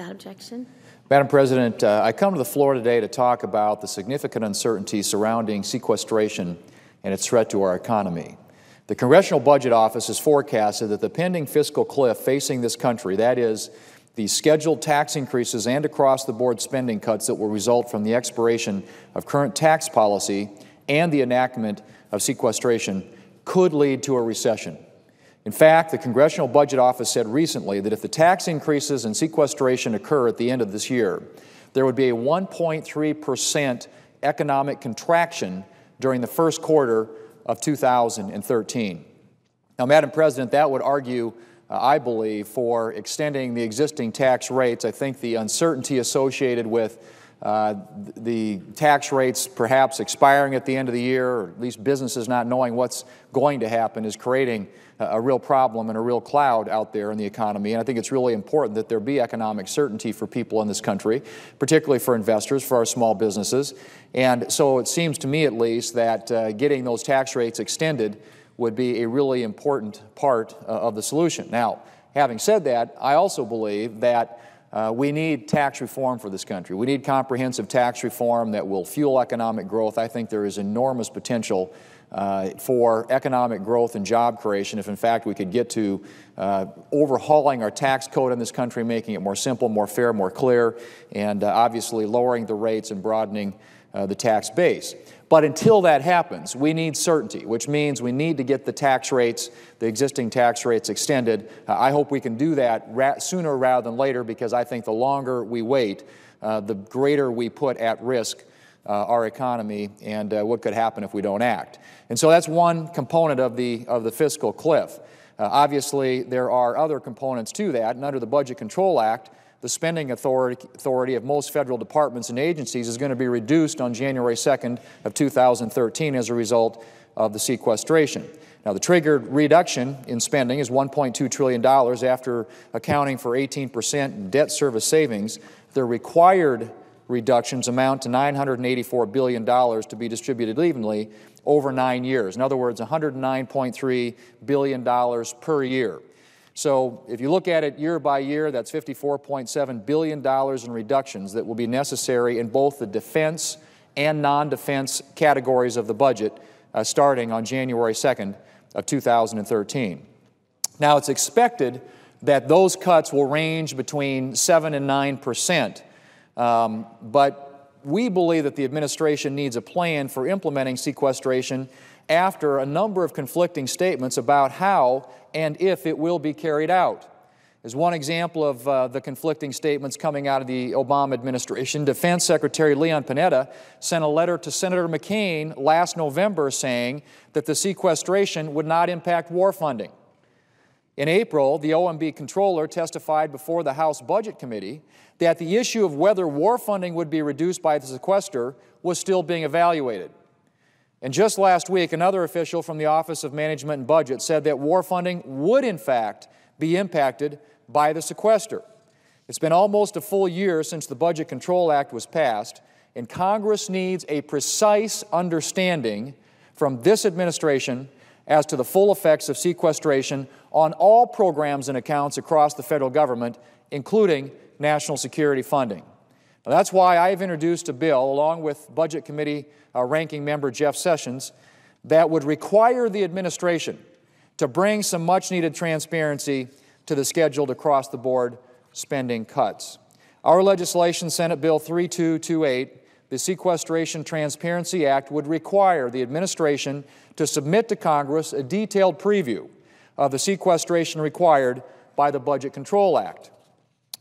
Without objection. Madam President, I come to the floor today to talk about the significant uncertainty surrounding sequestration and its threat to our economy. The Congressional Budget Office has forecasted that the pending fiscal cliff facing this country, that is, the scheduled tax increases and across-the-board spending cuts that will result from the expiration of current tax policy and the enactment of sequestration, could lead to a recession. In fact, the Congressional Budget Office said recently that if the tax increases and sequestration occur at the end of this year, there would be a 1.3% economic contraction during the first quarter of 2013. Now, Madam President, that would argue, I believe, for extending the existing tax rates. I think the uncertainty associated with the tax rates perhaps expiring at the end of the year, or at least businesses not knowing what's going to happen, is creating a real problem and a real cloud out there in the economy. And I think it's really important that there be economic certainty for people in this country, particularly for investors, for our small businesses. And so it seems to me, at least, that getting those tax rates extended would be a really important part of the solution. Now, having said that, I also believe that we need tax reform for this country. We need comprehensive tax reform that will fuel economic growth. I think there is enormous potential for economic growth and job creation if, in fact, we could get to overhauling our tax code in this country, making it more simple, more fair, more clear, and obviously lowering the rates and broadening the tax base. But until that happens, we need certainty, which means we need to get the tax rates, the existing tax rates, extended. I hope we can do that sooner rather than later, because I think the longer we wait, the greater we put at risk our economy and what could happen if we don't act. And so that's one component of the fiscal cliff. Obviously, there are other components to that, and under the Budget Control Act, the spending authority of most federal departments and agencies is going to be reduced on January 2nd of 2013 as a result of the sequestration. Now, the triggered reduction in spending is $1.2 trillion after accounting for 18% debt service savings. The required reductions amount to $984 billion to be distributed evenly over 9 years. In other words, $109.3 billion per year. So if you look at it year by year, that's $54.7 billion in reductions that will be necessary in both the defense and non-defense categories of the budget starting on January 2nd of 2013. Now, it's expected that those cuts will range between 7 and 9%, but we believe that the administration needs a plan for implementing sequestration after a number of conflicting statements about how and if it will be carried out. As one example of the conflicting statements coming out of the Obama administration, Defense Secretary Leon Panetta sent a letter to Senator McCain last November saying that the sequestration would not impact war funding. In April, the OMB controller testified before the House Budget Committee that the issue of whether war funding would be reduced by the sequester was still being evaluated. And just last week, another official from the Office of Management and Budget said that war funding would, in fact, be impacted by the sequester. It's been almost a full year since the Budget Control Act was passed, and Congress needs a precise understanding from this administration as to the full effects of sequestration on all programs and accounts across the federal government, including national security funding. Now, that's why I've introduced a bill, along with Budget Committee Ranking Member Jeff Sessions, that would require the administration to bring some much-needed transparency to the scheduled across-the-board spending cuts. Our legislation, Senate Bill 3228, the Sequestration Transparency Act, would require the administration to submit to Congress a detailed preview of the sequestration required by the Budget Control Act.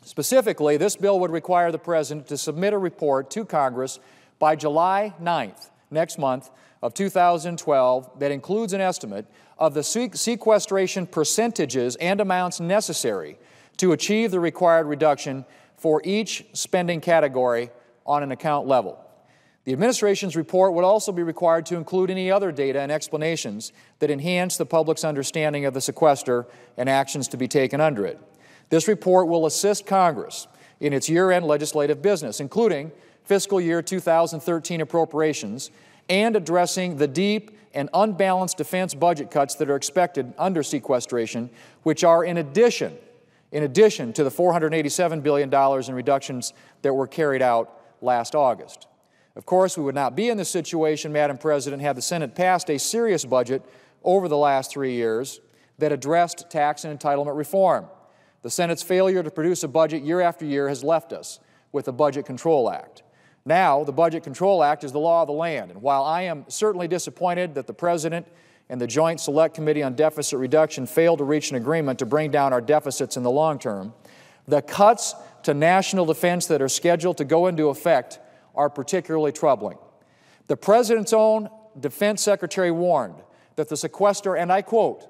Specifically, this bill would require the President to submit a report to Congress by July 9th, next month, of 2012 that includes an estimate of the sequestration percentages and amounts necessary to achieve the required reduction for each spending category on an account level. The administration's report would also be required to include any other data and explanations that enhance the public's understanding of the sequester and actions to be taken under it. This report will assist Congress in its year-end legislative business, including fiscal year 2013 appropriations and addressing the deep and unbalanced defense budget cuts that are expected under sequestration, which are in addition in addition to the $487 billion in reductions that were carried out last August. Of course, we would not be in this situation, Madam President, had the Senate passed a serious budget over the last 3 years that addressed tax and entitlement reform. The Senate's failure to produce a budget year after year has left us with the Budget Control Act. Now, the Budget Control Act is the law of the land, and while I am certainly disappointed that the President and the Joint Select Committee on Deficit Reduction failed to reach an agreement to bring down our deficits in the long term, the cuts to national defense that are scheduled to go into effect are particularly troubling. The President's own Defense Secretary warned that the sequester, and I quote,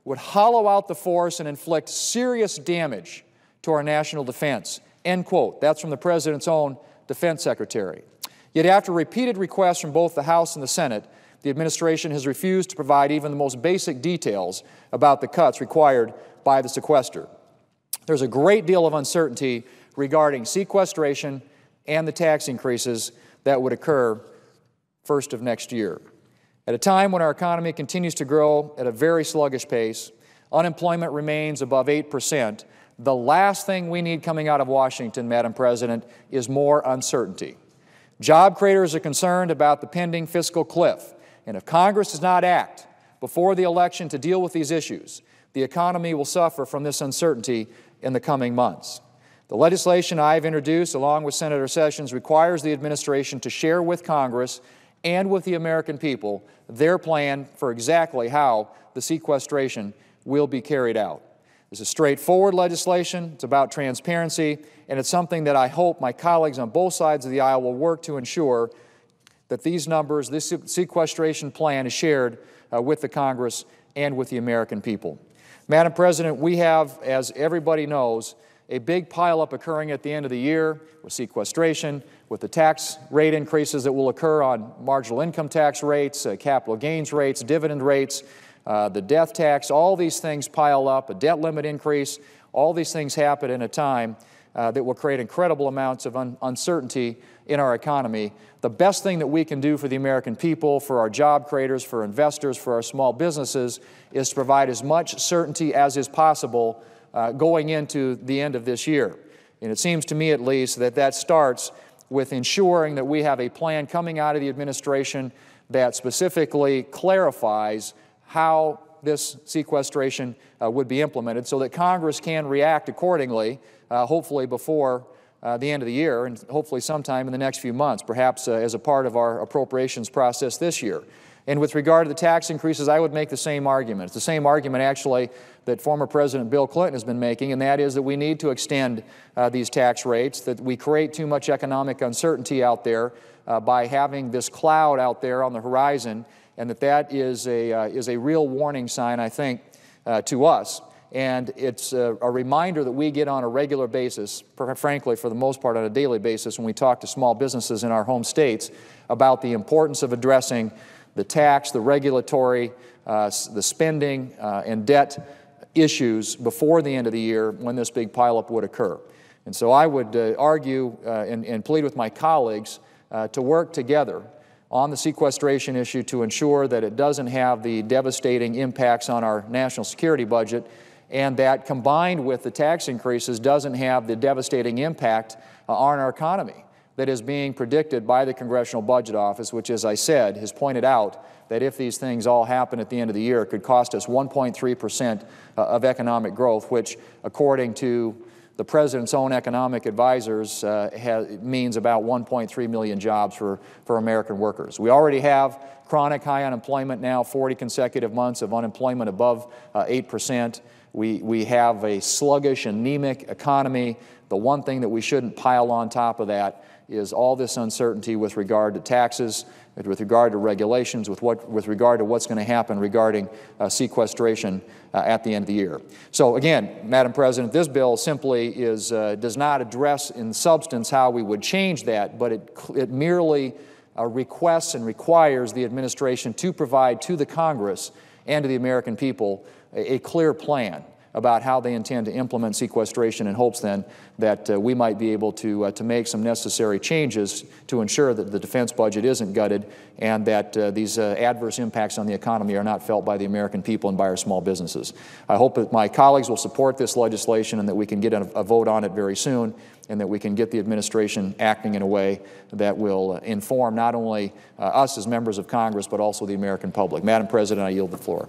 would hollow out the force and inflict serious damage to our national defense, end quote. That's from the President's own Defense Secretary. Yet after repeated requests from both the House and the Senate, the administration has refused to provide even the most basic details about the cuts required by the sequester. There's a great deal of uncertainty regarding sequestration and the tax increases that would occur first of next year. At a time when our economy continues to grow at a very sluggish pace, unemployment remains above 8%, the last thing we need coming out of Washington, Madam President, is more uncertainty. Job creators are concerned about the pending fiscal cliff, and if Congress does not act before the election to deal with these issues, the economy will suffer from this uncertainty in the coming months. The legislation I've introduced, along with Senator Sessions, requires the administration to share with Congress and with the American people their plan for exactly how the sequestration will be carried out. This is straightforward legislation, it's about transparency, and it's something that I hope my colleagues on both sides of the aisle will work to ensure that these numbers, this sequestration plan is shared with the Congress and with the American people. Madam President, we have, as everybody knows, a big pileup occurring at the end of the year with sequestration, with the tax rate increases that will occur on marginal income tax rates, capital gains rates, dividend rates, the death tax. All these things pile up, a debt limit increase. All these things happen in a time that will create incredible amounts of uncertainty in our economy. The best thing that we can do for the American people, for our job creators, for investors, for our small businesses, is to provide as much certainty as is possible going into the end of this year. And it seems to me, at least, that that starts with ensuring that we have a plan coming out of the administration that specifically clarifies how this sequestration would be implemented so that Congress can react accordingly, hopefully before the end of the year and hopefully sometime in the next few months, perhaps as a part of our appropriations process this year. And with regard to the tax increases, I would make the same argument. It's the same argument, actually, that former President Bill Clinton has been making, and that is that we need to extend these tax rates, that we create too much economic uncertainty out there by having this cloud out there on the horizon, and that is a real warning sign, I think, to us. And it's a reminder that we get on a regular basis, frankly, for the most part on a daily basis, when we talk to small businesses in our home states about the importance of addressing the tax, the regulatory, the spending, and debt issues before the end of the year when this big pileup would occur. And so I would argue and plead with my colleagues to work together on the sequestration issue to ensure that it doesn't have the devastating impacts on our national security budget, and that combined with the tax increases doesn't have the devastating impact on our economy that is being predicted by the Congressional Budget Office, which, as I said, has pointed out that if these things all happen at the end of the year, it could cost us 1.3% of economic growth, which, according to the President's own economic advisors, means about 1.3 million jobs for American workers. We already have chronic high unemployment now, 40 consecutive months of unemployment above 8%. We have a sluggish, anemic economy. The one thing that we shouldn't pile on top of that is all this uncertainty with regard to taxes, with regard to regulations, with regard to what's going to happen regarding sequestration at the end of the year. So again, Madam President, this bill simply does not address in substance how we would change that, but it merely requests and requires the administration to provide to the Congress and to the American people a clear plan about how they intend to implement sequestration in hopes then that we might be able to make some necessary changes to ensure that the defense budget isn't gutted and that these adverse impacts on the economy are not felt by the American people and by our small businesses. I hope that my colleagues will support this legislation and that we can get a vote on it very soon, and that we can get the administration acting in a way that will inform not only us as members of Congress, but also the American public. Madam President, I yield the floor.